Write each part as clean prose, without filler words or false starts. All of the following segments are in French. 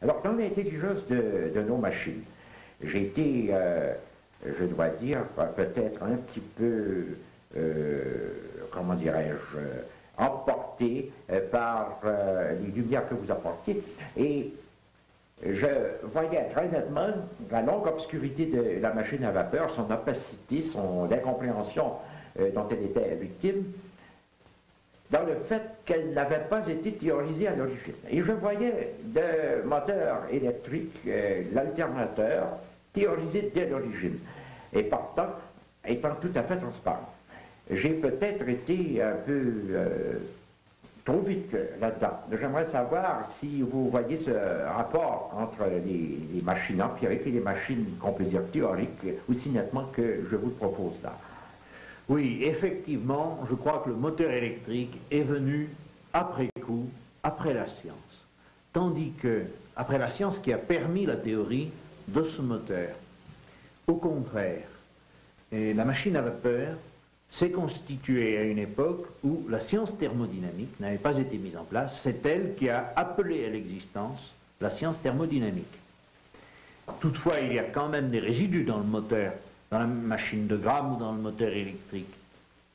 Alors, dans l'intelligence de nos machines, j'ai été, je dois dire, peut-être un petit peu, comment dirais-je, emporté par les lumières que vous apportiez. Et je voyais très nettement la longue obscurité de la machine à vapeur, son opacité, son incompréhension dont elle était victime, dans le fait qu'elle n'avait pas été théorisée à l'origine. Et je voyais le moteur électrique, l'alternateur, théorisé dès l'origine, et partant, étant tout à fait transparent. J'ai peut-être été un peu trop vite là-dedans. J'aimerais savoir si vous voyez ce rapport entre les machines empiriques et les machines qu'on peut dire théoriques, aussi nettement que je vous le propose là. Oui, effectivement, je crois que le moteur électrique est venu après coup, après la science. Tandis que, après la science qui a permis la théorie de ce moteur, au contraire, la machine à vapeur s'est constituée à une époque où la science thermodynamique n'avait pas été mise en place. C'est elle qui a appelé à l'existence la science thermodynamique. Toutefois, il y a quand même des résidus dans le moteur, dans la machine de Gramme ou dans le moteur électrique.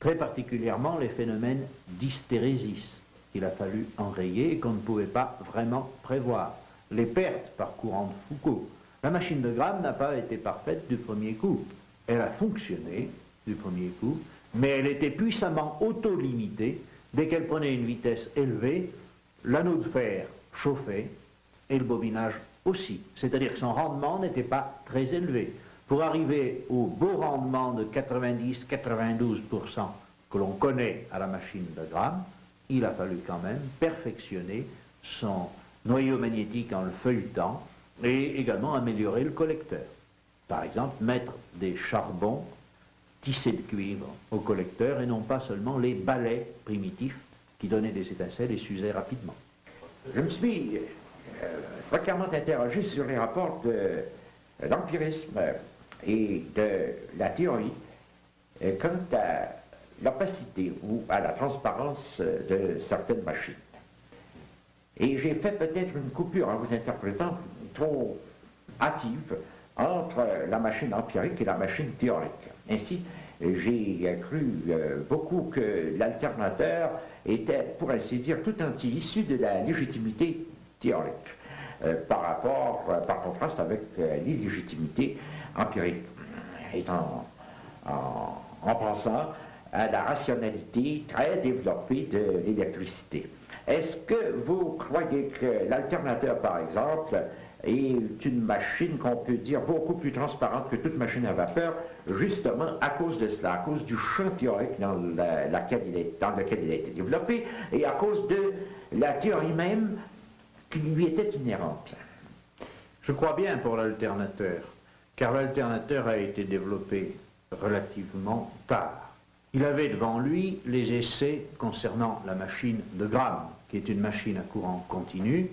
Très particulièrement les phénomènes d'hystérésis qu'il a fallu enrayer et qu'on ne pouvait pas vraiment prévoir. Les pertes par courant de Foucault. La machine de Gramme n'a pas été parfaite du premier coup. Elle a fonctionné du premier coup, mais elle était puissamment auto-limitée. Dès qu'elle prenait une vitesse élevée, l'anneau de fer chauffait et le bobinage aussi. C'est-à-dire que son rendement n'était pas très élevé. Pour arriver au beau rendement de 90-92% que l'on connaît à la machine de Gramme, il a fallu quand même perfectionner son noyau magnétique en le feuilletant et également améliorer le collecteur. Par exemple, mettre des charbons tissés de cuivre au collecteur et non pas seulement les balais primitifs qui donnaient des étincelles et s'usaient rapidement. Je me suis fréquemment interrogé sur les rapports de l'empirisme et de la théorie quant à l'opacité ou à la transparence de certaines machines. Et j'ai fait peut-être une coupure en vous interprétant trop hâtive entre la machine empirique et la machine théorique. Ainsi, j'ai cru beaucoup que l'alternateur était, pour ainsi dire, tout entier issu de la légitimité théorique, par contraste avec l'illégitimité empirique, étant en pensant à la rationalité très développée de l'électricité. Est-ce que vous croyez que l'alternateur, par exemple, est une machine qu'on peut dire beaucoup plus transparente que toute machine à vapeur, justement à cause de cela, à cause du champ théorique dans lequel il a été développé, et à cause de la théorie même qui lui était inhérente? Je crois bien pour l'alternateur, car l'alternateur a été développé relativement tard. Il avait devant lui les essais concernant la machine de Gramme, qui est une machine à courant continu,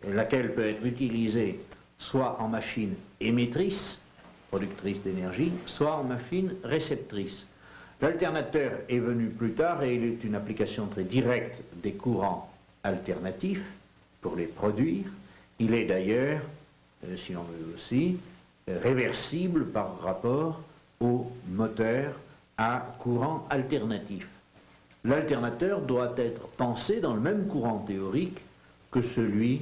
laquelle peut être utilisée soit en machine émettrice, productrice d'énergie, soit en machine réceptrice. L'alternateur est venu plus tard et il est une application très directe des courants alternatifs pour les produire. Il est d'ailleurs, si l'on veut aussi, réversible par rapport au moteur à courant alternatif. L'alternateur doit être pensé dans le même courant théorique que celui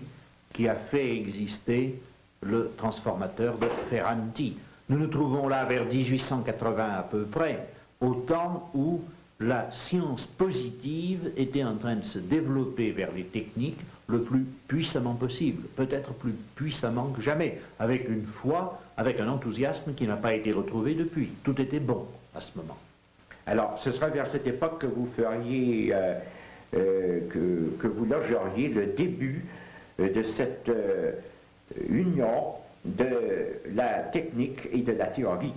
qui a fait exister le transformateur de Ferranti. Nous nous trouvons là vers 1880 à peu près, au temps où la science positive était en train de se développer vers les techniques le plus puissamment possible, peut-être plus puissamment que jamais, avec une foi, avec un enthousiasme qui n'a pas été retrouvé depuis. Tout était bon à ce moment. Alors, ce sera vers cette époque que vous feriez, que vous logeriez le début de cette union de la technique et de la théorie,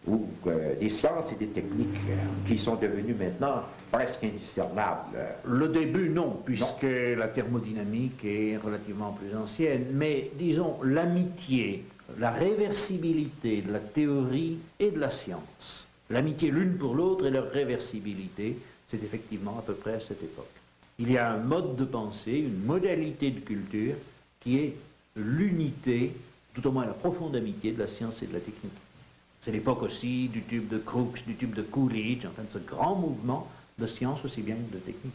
ou des sciences et des techniques qui sont devenues maintenant presque indiscernables. Le début, non, puisque la thermodynamique est relativement plus ancienne, mais disons l'amitié, la réversibilité de la théorie et de la science. L'amitié l'une pour l'autre et leur réversibilité, c'est effectivement à peu près à cette époque. Il y a un mode de pensée, une modalité de culture qui est l'unité, tout au moins la profonde amitié de la science et de la technique. C'est l'époque aussi du tube de Crookes, du tube de Coolidge, enfin de ce grand mouvement de science aussi bien que de technique.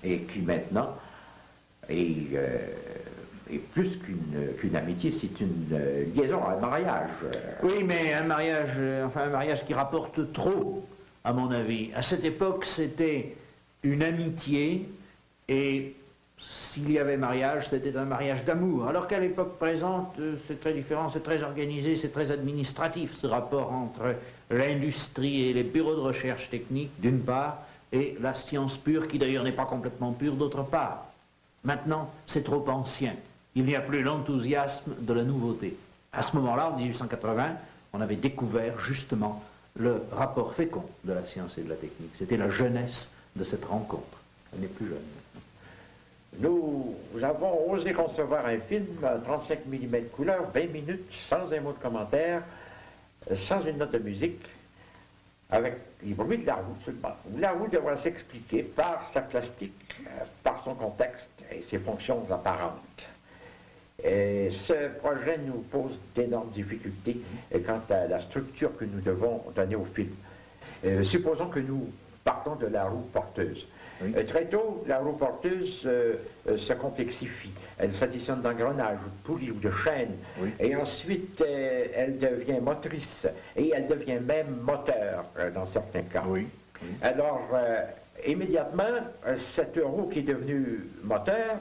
Et qui maintenant est plus qu'une amitié, c'est une liaison, un mariage. Oui, mais un mariage qui rapporte trop, à mon avis. À cette époque, c'était une amitié, et s'il y avait mariage, c'était un mariage d'amour. Alors qu'à l'époque présente, c'est très différent, c'est très organisé, c'est très administratif, ce rapport entre l'industrie et les bureaux de recherche technique, d'une part, et la science pure, qui d'ailleurs n'est pas complètement pure, d'autre part. Maintenant, c'est trop ancien. Il n'y a plus l'enthousiasme de la nouveauté. À ce moment-là, en 1880, on avait découvert justement le rapport fécond de la science et de la technique. C'était la jeunesse de cette rencontre. Elle n'est plus jeune maintenant. Nous avons osé concevoir un film 35 mm couleur, 20 minutes, sans un mot de commentaire, sans une note de musique, avec les bruits de la roue seulement. La roue devra s'expliquer par sa plastique, par son contexte et ses fonctions apparentes. Et ce projet nous pose d'énormes difficultés quant à la structure que nous devons donner au film. Supposons que nous partons de la roue porteuse. Oui. Très tôt, la roue porteuse se complexifie. Elle s'additionne d'engrenages, ou de poulies ou de chaînes. Oui. Et ensuite, elle devient motrice. Et elle devient même moteur, dans certains cas. Oui. Oui. Alors, immédiatement, cette roue qui est devenue moteur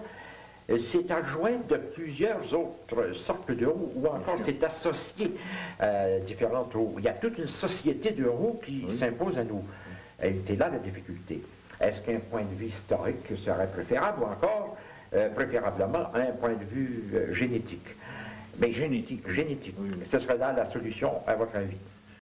s'est adjointe de plusieurs autres sortes de roues, ou encore s'est associée à différentes roues. Il y a toute une société de roues qui s'impose à nous. Et c'est là la difficulté. Est-ce qu'un point de vue historique serait préférable, ou encore, préférablement, un point de vue génétique? Mais génétique, oui. Ce serait là la solution, à votre avis?